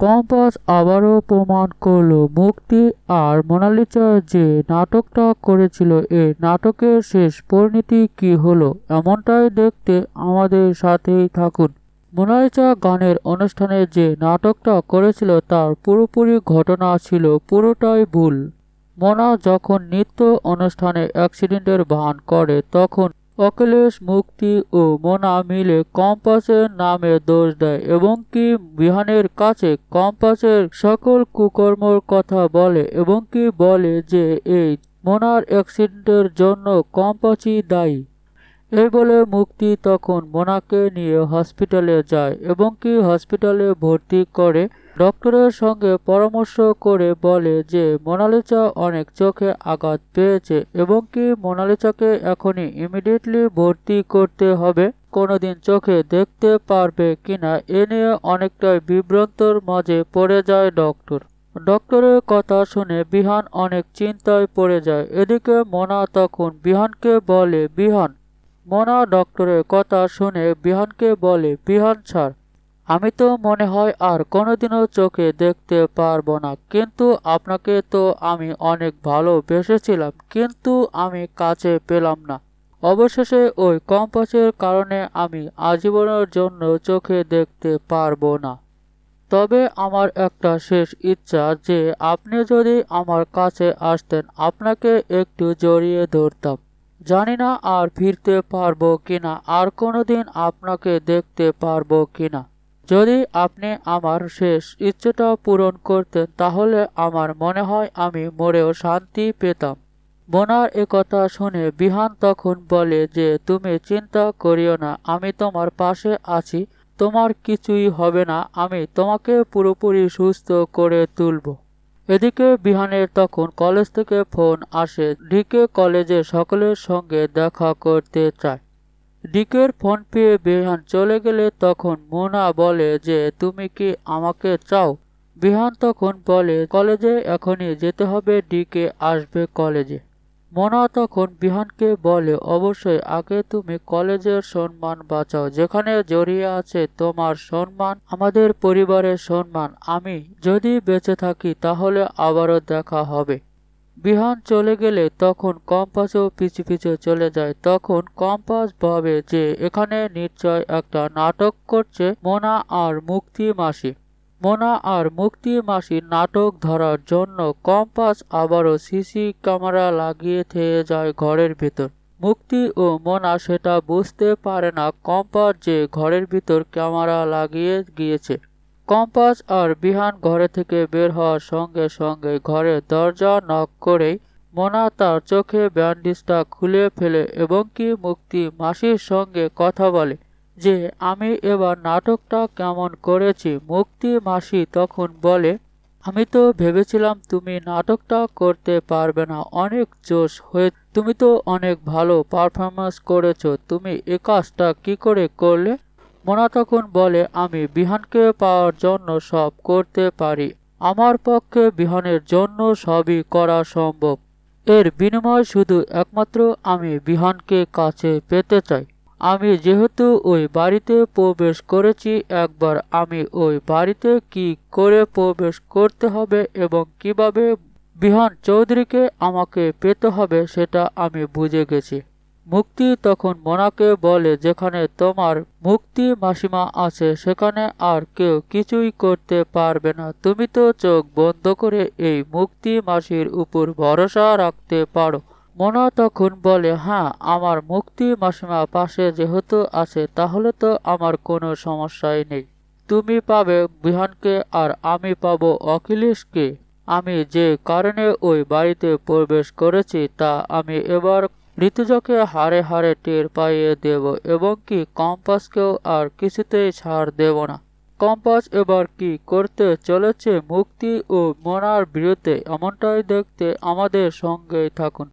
Compass আবারও প্রমাণ করল মুক্তি আর মোনালিসা যে নাটকটা করেছিল এই নাটকের শেষ পরিণতি কি হলো, এমনটাই দেখতে আমাদের সাথেই থাকুন। মোনালিসা গানের অনুষ্ঠানে যে নাটকটা করেছিল তার পুরোপুরি ঘটনা ছিল পুরোটাই ভুল। মোনা যখন নৃত্য অনুষ্ঠানে অ্যাক্সিডেন্টের ভান করে তখন অখিলেশ, মুক্তি ও মোনা মিলে কম্পাসের নামে দোষ দেয় এবং কি বিহানের কাছে কম্পাসের সকল কুকর্মর কথা বলে এবং কি বলে যে এই মোনার অ্যাক্সিডেন্টের জন্য কম্পাসই দায়ী। এই বলে মুক্তি তখন মোনাকে নিয়ে হসপিটালে যায় এবং কি হসপিটালে ভর্তি করে ডক্টরের সঙ্গে পরামর্শ করে বলে যে মোনালিসা অনেক চোখে আঘাত পেয়েছে এবং কি মোনালিসাকে এখনই ইমিডিয়েটলি ভর্তি করতে হবে। কোনোদিন চোখে দেখতে পারবে কিনা এ নিয়ে অনেকটাই বিভ্রান্তর মাঝে পড়ে যায় ডক্টর। ডক্টরের কথা শুনে বিহান অনেক চিন্তায় পড়ে যায়। এদিকে মোনা তখন বিহানকে বলে বিহান। মোনা ডক্টরের কথা শুনে বিহানকে বলে বিহান স্যার, আমি তো মনে হয় আর কোনোদিনও চোখে দেখতে পারবো না, কিন্তু আপনাকে তো আমি অনেক ভালোবেসেছিলাম কিন্তু আমি কাছে পেলাম না। অবশেষে ওই কম্পাসের কারণে আমি আজীবনের জন্য চোখে দেখতে পারবো না। তবে আমার একটা শেষ ইচ্ছা যে আপনি যদি আমার কাছে আসতেন আপনাকে একটু জড়িয়ে ধরতাম। জানি না আর ফিরতে পারবো কিনা, আর কোনোদিন আপনাকে দেখতে পারবো কিনা। যদি আপনি আমার শেষ ইচ্ছেটা পূরণ করতেন তাহলে আমার মনে হয় আমি মরেও শান্তি পেতাম। মোনার একথা শুনে বিহান তখন বলে যে তুমি চিন্তা করিও না, আমি তোমার পাশে আছি, তোমার কিছুই হবে না, আমি তোমাকে পুরোপুরি সুস্থ করে তুলব। এদিকে বিহানের তখন কলেজ থেকে ফোন আসে, ডিকে কলেজে সকলের সঙ্গে দেখা করতে চায়। ডিকের ফোন পেয়ে বিহান চলে গেলে তখন মোনা বলে যে তুমি কি আমাকে চাও? বিহান তখন বলে কলেজে এখনই যেতে হবে, ডিকে আসবে কলেজে। মোনা তখন বিহানকে বলে অবশ্যই, আগে তুমি কলেজের সম্মান বাঁচাও, যেখানে জড়িয়ে আছে তোমার সম্মান, আমাদের পরিবারের সম্মান। আমি যদি বেঁচে থাকি তাহলে আবারও দেখা হবে। বিহান চলে গেলে তখন কম্পাসও পিছু পিছু চলে যায়। তখন কম্পাস ভাবে যে এখানে নিশ্চয় একটা নাটক করছে মোনা আর মুক্তি মাসি। মোনা আর মুক্তি মাসির নাটক ধরার জন্য কম্পাস আবারও সিসি ক্যামেরা লাগিয়ে থেকে যায় ঘরের ভিতর। মুক্তি ও মোনা সেটা বুঝতে পারে না কম্পাস যে ঘরের ভিতর ক্যামেরা লাগিয়ে গিয়েছে। কম্পাস আর বিহান ঘরে থেকে বের হওয়ার সঙ্গে সঙ্গে ঘরের দরজা নক করেই মোনা তার চোখে ব্যান্ডেজটা খুলে ফেলে এবং কি মুক্তি মাসির সঙ্গে কথা বলে যে আমি এবার নাটকটা কেমন করেছি। মুক্তি মাসি তখন বলে আমি তো ভেবেছিলাম তুমি নাটকটা করতে পারবে না, অনেক জোশ হয়ে তুমি তো অনেক ভালো পারফরমেন্স করেছো, তুমি এ কাজটা কি করে করলে? মোনা তখন বলে আমি বিহানকে পাওয়ার জন্য সব করতে পারি, আমার পক্ষে বিহানের জন্য সবই করা সম্ভব। এর বিনিময় শুধু একমাত্র আমি বিহানকে কাছে পেতে চাই। আমি যেহেতু ওই বাড়িতে প্রবেশ করেছি একবার, আমি ওই বাড়িতে কি করে প্রবেশ করতে হবে এবং কিভাবে বিহান চৌধুরীকে আমাকে পেতে হবে সেটা আমি বুঝে গেছি। মুক্তি তখন মোনাকে বলে যেখানে তোমার মুক্তি মাসিমা আছে সেখানে আর কেউ কিছুই করতে পারবে না, তুমি তো চোখ বন্ধ করে এই মুক্তি মাসির উপর ভরসা রাখতে পারো। মোনা তখন বলে হ্যাঁ, আমার মুক্তি মাসিমা পাশে যেহেতু আছে তাহলে তো আমার কোনো সমস্যাই নেই। তুমি পাবে বিহানকে আর আমি পাবো অখিলেশকে। আমি যে কারণে ওই বাড়িতে প্রবেশ করেছি তা আমি এবার ঋতুজাকে হাড়ে হাড়ে টের পাইয়ে দেব এবং কি কম্পাসকেও আর কিছুতেই ছাড় দেব না। কম্পাস এবার কি করতে চলেছে মুক্তি ও মোনার বিরুদ্ধে, এমনটাই দেখতে আমাদের সঙ্গেই থাকুন।